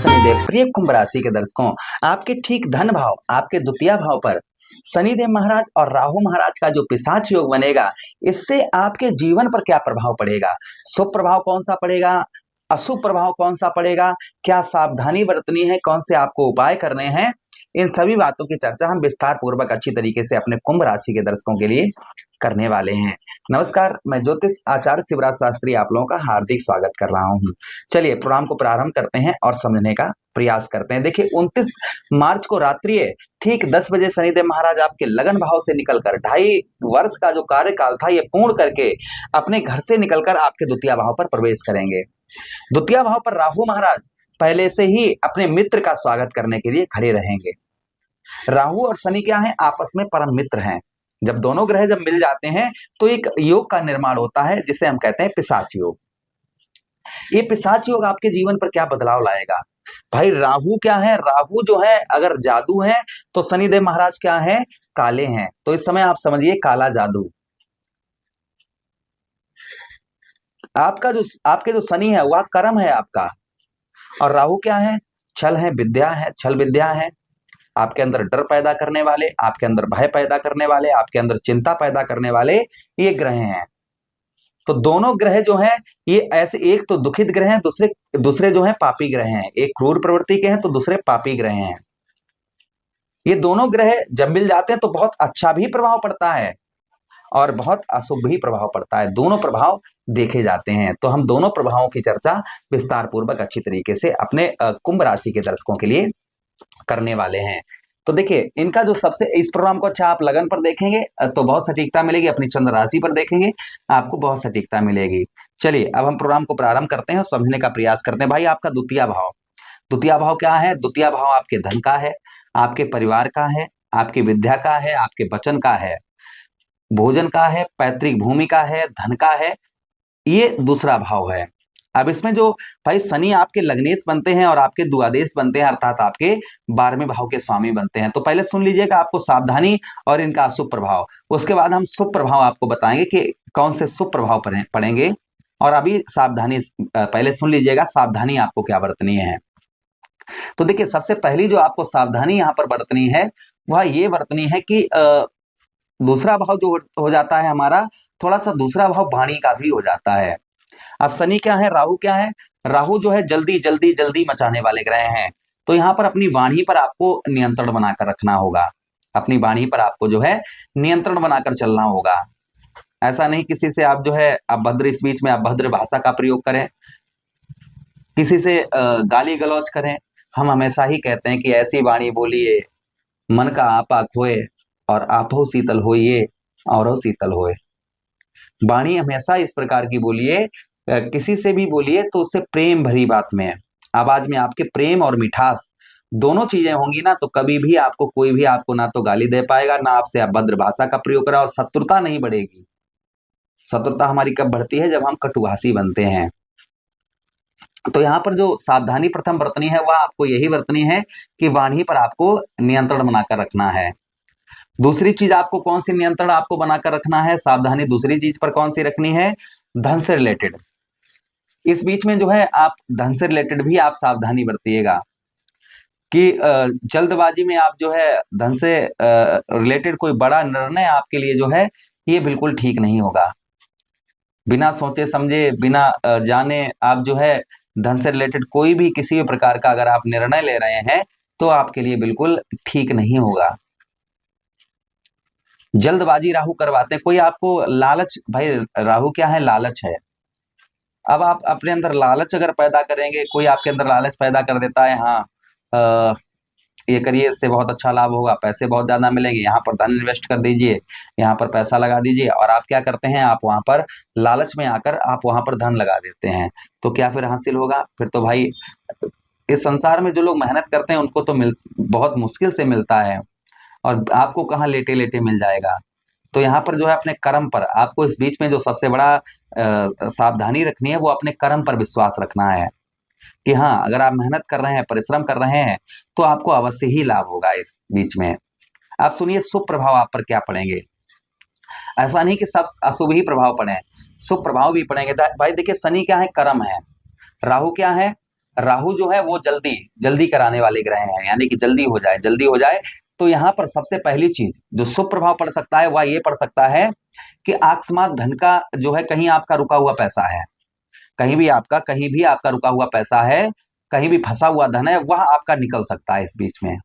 शनिदेव। प्रिय कुंभ राशि के दर्शकों, आपके ठीक धन भाव, आपके द्वितीय भाव पर शनिदेव महाराज और राहु महाराज का जो पिशाच योग बनेगा, इससे आपके जीवन पर क्या प्रभाव पड़ेगा, शुभ प्रभाव कौन सा पड़ेगा, अशुभ प्रभाव कौन सा पड़ेगा, क्या सावधानी बरतनी है, कौन से आपको उपाय करने हैं, इन सभी बातों की चर्चा हम विस्तार पूर्वक अच्छी तरीके से अपने कुंभ राशि के दर्शकों के लिए करने वाले हैं। नमस्कार, मैं ज्योतिष आचार्य शिवराज शास्त्री आप लोगों का हार्दिक स्वागत कर रहा हूं। चलिए प्रोग्राम को प्रारंभ करते हैं और समझने का प्रयास करते हैं। देखिए 29 मार्च को रात्रि ठीक 10 बजे शनिदेव महाराज आपके लगन भाव से निकलकर 2.5 वर्ष का जो कार्यकाल था ये पूर्ण करके अपने घर से निकलकर आपके द्वितीय भाव पर प्रवेश करेंगे। द्वितीय भाव पर राहु महाराज पहले से ही अपने मित्र का स्वागत करने के लिए खड़े रहेंगे। राहु और शनि क्या है, आपस में परम मित्र हैं। जब दोनों ग्रह जब मिल जाते हैं तो एक योग का निर्माण होता है जिसे हम कहते हैं पिशाच योग। ये पिशाच योग आपके जीवन पर क्या बदलाव लाएगा? भाई राहु क्या है, राहु जो है अगर जादू है तो शनिदेव महाराज क्या है, काले हैं। तो इस समय आप समझिए काला जादू। आपके जो शनि है वह कर्म है आपका, और राहु क्या है, छल है, विद्या है, छल विद्या है। आपके अंदर डर पैदा करने वाले, आपके अंदर भय पैदा करने वाले, आपके अंदर चिंता पैदा करने वाले ये ग्रह हैं। तो दोनों ग्रह जो हैं ये ऐसे, एक तो दुखित ग्रह हैं, दूसरे जो हैं पापी ग्रह हैं। एक क्रूर प्रवृत्ति के हैं तो दूसरे पापी ग्रह हैं। ये दोनों ग्रह जब मिल जाते हैं तो बहुत अच्छा भी प्रभाव पड़ता है और बहुत अशुभ भी प्रभाव पड़ता है। दोनों प्रभाव देखे जाते हैं। तो हम दोनों प्रभावों की चर्चा विस्तार पूर्वक अच्छी तरीके से अपने कुंभ राशि के दर्शकों के लिए करने वाले हैं। तो देखिए इनका जो सबसे, इस प्रोग्राम को अच्छा आप लगन पर देखेंगे तो बहुत सटीकता मिलेगी, अपनी चंद्र राशि पर देखेंगे आपको बहुत सटीकता मिलेगी। चलिए अब हम प्रोग्राम को प्रारंभ करते हैं और समझने का प्रयास करते हैं। भाई आपका द्वितीय भाव क्या है? द्वितीय भाव आपके धन का है, आपके परिवार का है, आपकी विद्या का है, आपके वचन का है, भोजन का है, पैतृक भूमि का है, धन का है। ये दूसरा भाव है। अब इसमें जो भाई शनि आपके लग्नेश बनते हैं और आपके द्वादेश बनते हैं, अर्थात आपके 12वें भाव के स्वामी बनते हैं। तो पहले सुन लीजिएगा आपको सावधानी और इनका अशुभ प्रभाव, उसके बाद हम शुभ प्रभाव आपको बताएंगे कि कौन से शुभ प्रभाव पड़ेंगे। और अभी सावधानी पहले सुन लीजिएगा, सावधानी आपको क्या बरतनी है। तो देखिए सबसे पहली जो आपको सावधानी यहाँ पर बरतनी है वह ये बरतनी है कि दूसरा भाव जो हो जाता है हमारा, थोड़ा सा दूसरा भाव वाणी का भी हो जाता है। अब शनि क्या है, राहु क्या है, राहु जो है जल्दी जल्दी जल्दी मचाने वाले ग्रह हैं। तो यहाँ पर अपनी वाणी पर आपको नियंत्रण बनाकर रखना होगा। अपनी वाणी पर आपको जो है नियंत्रण बनाकर चलना होगा। ऐसा नहीं किसी से आप जो है अभद्र, इस बीच में अभद्र भाषा का प्रयोग करें, किसी से गाली गलौज करें। हम हमेशा ही कहते हैं कि ऐसी वाणी बोलिए मन का आपा खोए और आपो शीतल होइए और शीतल होए। वाणी हमेशा इस प्रकार की बोलिए, किसी से भी बोलिए तो उससे प्रेम भरी बात में, आवाज में आपके प्रेम और मिठास दोनों चीजें होंगी ना, तो कभी भी आपको कोई भी आपको ना तो गाली दे पाएगा, ना आपसे अभद्र भाषा का प्रयोग करा, और शत्रुता नहीं बढ़ेगी। शत्रुता हमारी कब बढ़ती है? जब हम कटुभाषी बनते हैं। तो यहाँ पर जो सावधानी प्रथम बरतनी है वह आपको यही बरतनी है कि वाणी पर आपको नियंत्रण बनाकर रखना है। दूसरी चीज आपको कौन सी नियंत्रण आपको बनाकर रखना है, सावधानी दूसरी चीज पर कौन सी रखनी है? धन से रिलेटेड। इस बीच में जो है आप धन से रिलेटेड भी आप सावधानी बरतिएगा कि जल्दबाजी में आप जो है धन से रिलेटेड कोई बड़ा निर्णय आपके लिए जो है ये बिल्कुल ठीक नहीं होगा। बिना सोचे समझे, बिना जाने आप जो है धन से रिलेटेड कोई भी किसी भी प्रकार का अगर आप निर्णय ले रहे हैं तो आपके लिए बिल्कुल ठीक नहीं होगा। जल्दबाजी राहु करवाते हैं, कोई आपको लालच, भाई राहु क्या है, लालच है। अब आप अपने अंदर लालच अगर पैदा करेंगे, कोई आपके अंदर लालच पैदा कर देता है, हाँ ये करिए इससे बहुत अच्छा लाभ होगा, पैसे बहुत ज्यादा मिलेंगे, यहाँ पर धन इन्वेस्ट कर दीजिए, यहाँ पर पैसा लगा दीजिए, और आप क्या करते हैं, आप वहां पर लालच में आकर आप वहां पर धन लगा देते हैं। तो क्या फिर हासिल होगा? फिर तो भाई इस संसार में जो लोग मेहनत करते हैं उनको तो बहुत मुश्किल से मिलता है, और आपको कहाँ लेटे लेटे मिल जाएगा। तो यहाँ पर जो है अपने कर्म पर आपको, इस बीच में जो सबसे बड़ा सावधानी रखनी है वो अपने कर्म पर विश्वास रखना है कि हाँ अगर आप मेहनत कर रहे हैं, परिश्रम कर रहे हैं तो आपको अवश्य ही लाभ होगा। इस बीच में आप सुनिए शुभ प्रभाव आप पर क्या पड़ेंगे। ऐसा नहीं कि सब अशुभ ही प्रभाव पड़े, शुभ प्रभाव भी पड़ेंगे। भाई देखिए शनि क्या है, कर्म है, राहु क्या है, राहु जो है वो जल्दी जल्दी कराने वाले ग्रह हैं, यानी कि जल्दी हो जाए जल्दी हो जाए। तो यहाँ पर सबसे पहली चीज जो शुभ प्रभाव पड़ सकता है वह ये पड़ सकता है कि अकस्मात धन का जो है, कहीं आपका रुका हुआ पैसा है, कहीं भी आपका रुका हुआ पैसा है, कहीं भी फंसा हुआ धन है, वह आपका निकल सकता है इस बीच में।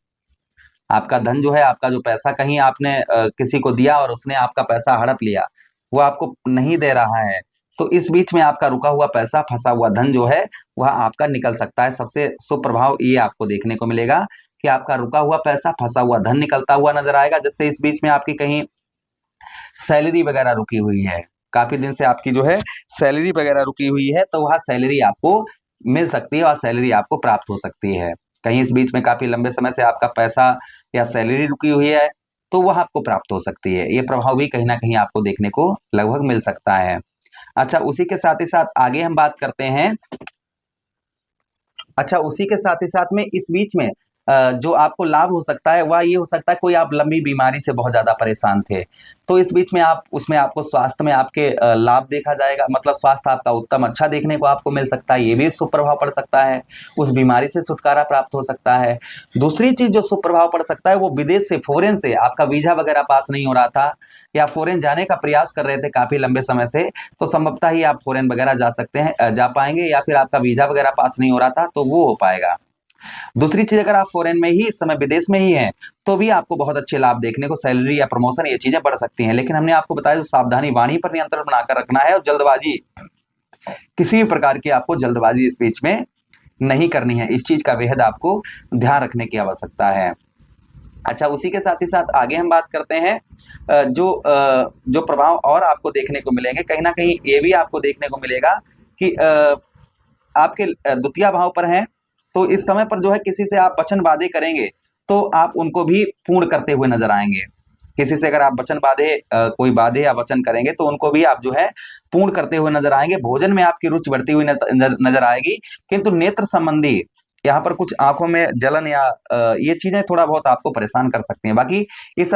आपका धन जो है, आपका जो पैसा कहीं आपने किसी को दिया और उसने आपका पैसा हड़प लिया, वो आपको नहीं दे रहा है, तो इस बीच में आपका रुका हुआ पैसा, फंसा हुआ धन जो है वह आपका निकल सकता है। सबसे शुभ प्रभाव ये आपको देखने को मिलेगा कि आपका रुका हुआ पैसा, फंसा हुआ धन निकलता हुआ नजर आएगा। जैसे इस बीच में आपकी कहीं सैलरी वगैरह रुकी हुई है, काफी दिन से आपकी जो है सैलरी वगैरह रुकी हुई है, तो वह सैलरी आपको मिल सकती है और सैलरी आपको प्राप्त हो सकती है। कहीं इस बीच में काफी लंबे समय से आपका पैसा या सैलरी रुकी हुई है, तो वह आपको प्राप्त हो सकती है। ये प्रभाव भी कहीं ना कहीं आपको देखने को लगभग मिल सकता है। अच्छा, उसी के साथ ही साथ आगे हम बात करते हैं। अच्छा, उसी के साथ ही साथ में इस बीच में जो आपको लाभ हो सकता है वह ये हो सकता है, कोई आप लंबी बीमारी से बहुत ज्यादा परेशान थे, तो इस बीच में आप उसमें आपको स्वास्थ्य में आपके लाभ देखा जाएगा, मतलब स्वास्थ्य आपका उत्तम अच्छा देखने को आपको मिल सकता है, ये भी शुभ प्रभाव पड़ सकता है, उस बीमारी से छुटकारा प्राप्त हो सकता है। दूसरी चीज जो शुभ प्रभाव पड़ सकता है वो विदेश से, फॉरेन से आपका वीजा वगैरह पास नहीं हो रहा था या फॉरेन जाने का प्रयास कर रहे थे काफी लंबे समय से, तो संभवतः ही आप फॉरेन वगैरह जा सकते हैं, जा पाएंगे, या फिर आपका वीजा वगैरह पास नहीं हो रहा था तो वो हो पाएगा। दूसरी चीज, अगर आप फॉरेन में ही इस समय विदेश में ही हैं, तो भी आपको बहुत अच्छे लाभ देखने को, सैलरी या प्रमोशन ये चीजें बढ़ सकती हैं। लेकिन हमने आपको बताया जो सावधानी, वाणी पर नियंत्रण बनाकर रखना है और जल्दबाजी, किसी भी प्रकार की आपको जल्दबाजी इस बीच में नहीं करनी है, इस चीज का बेहद आपको ध्यान रखने की आवश्यकता है। अच्छा, उसी के साथ ही साथ आगे हम बात करते हैं जो प्रभाव और आपको देखने को मिलेंगे, कहीं ना कहीं ये भी आपको देखने को मिलेगा कि आपके द्वितीय भाव पर हैं, तो इस समय पर जो है किसी से आप वचन वादे करेंगे तो आप उनको भी पूर्ण करते हुए नजर आएंगे। किसी से अगर आप वचन वादे कोई वादे या वचन करेंगे तो उनको भी आप जो है पूर्ण करते हुए नजर आएंगे। भोजन में आपकी रुचि बढ़ती हुई नजर आएगी, किंतु नेत्र संबंधी यहाँ पर कुछ आंखों में जलन या ये चीजें थोड़ा बहुत आपको परेशान कर सकती हैं। बाकी इस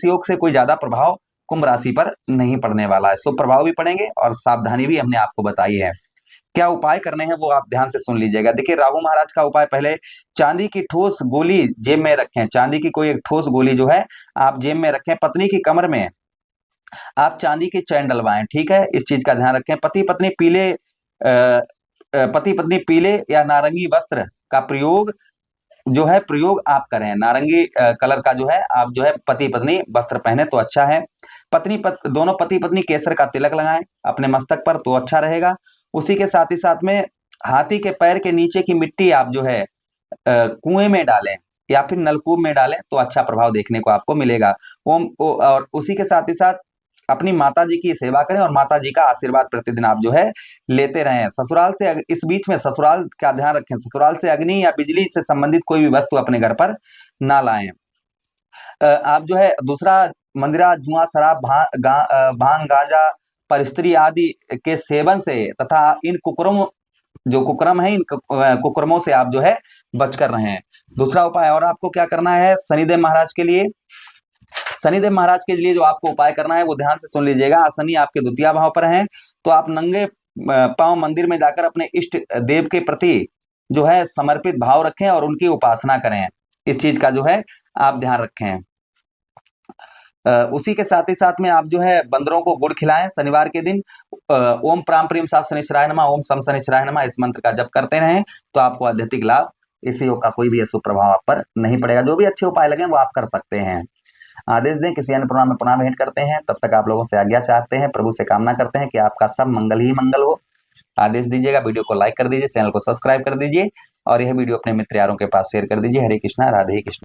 योग से कोई ज्यादा प्रभाव कुंभ राशि पर नहीं पड़ने वाला है। शुभ प्रभाव भी पड़ेंगे और सावधानी भी हमने आपको बताई है। क्या उपाय करने हैं वो आप ध्यान से सुन लीजिएगा। देखिए, राहु महाराज का उपाय, पहले चांदी की ठोस गोली जेब में रखें, चांदी की कोई एक ठोस गोली जो है आप जेब में रखें, पत्नी की कमर में आप चांदी की चैन डलवाएं, ठीक है, इस चीज का ध्यान रखें। पति पत्नी पीले या नारंगी वस्त्र का प्रयोग आप करें, नारंगी कलर का जो है आप जो है पति पत्नी वस्त्र पहने तो अच्छा है। दोनों पति पत्नी केसर का तिलक लगाएं अपने मस्तक पर तो अच्छा रहेगा। उसी के साथ ही साथ में हाथी के पैर के नीचे की मिट्टी आप जो है कुएं में डालें या फिर नलकूप में डालें तो अच्छा प्रभाव देखने को आपको मिलेगा। और उसी के साथ ही साथ अपनी माता जी की सेवा करें और माता जी का आशीर्वाद प्रतिदिन आप जो है लेते रहें। ससुराल से इस बीच में ससुराल का ध्यान रखें, ससुराल से अग्नि या बिजली से संबंधित कोई भी वस्तु अपने घर पर ना लाएं। आप जो है दूसरा, मंदिरा, जुआ, शराब, भांग, गांजा, परिस्त्री आदि के सेवन से तथा इन कुकर्म है, इन कुकर्मों से आप जो है बचकर रहें। दूसरा उपाय और आपको क्या करना है, शनिदेव महाराज के लिए, शनिदेव महाराज के लिए जो आपको उपाय करना है वो ध्यान से सुन लीजिएगा। शनि आपके द्वितीय भाव पर हैं, तो आप नंगे पांव मंदिर में जाकर अपने इष्ट देव के प्रति जो है समर्पित भाव रखें और उनकी उपासना करें, इस चीज का जो है आप ध्यान रखें। उसी के साथ ही साथ में आप जो है बंदरों को गुड़ खिलाएं शनिवार के दिन। ओम प्राम प्रीम सात शनिश्चराय नमः, ओम सम शनिश्चराय नमः, इस मंत्र का जप करते रहें तो आपको आध्यात्मिक लाभ, इस योग का कोई भी अशुभ प्रभाव आप पर नहीं पड़ेगा। जो भी अच्छे उपाय लगे वो आप कर सकते हैं। आदेश दें, किसी अन्य प्रोग्राम में पुनः भेंट करते हैं, तब तक आप लोगों से आज्ञा चाहते हैं। प्रभु से कामना करते हैं कि आपका सब मंगल ही मंगल हो। आदेश दीजिएगा, वीडियो को लाइक कर दीजिए, चैनल को सब्सक्राइब कर दीजिए और यह वीडियो अपने मित्र यारों के पास शेयर कर दीजिए। हरे कृष्णा, राधे कृष्ण।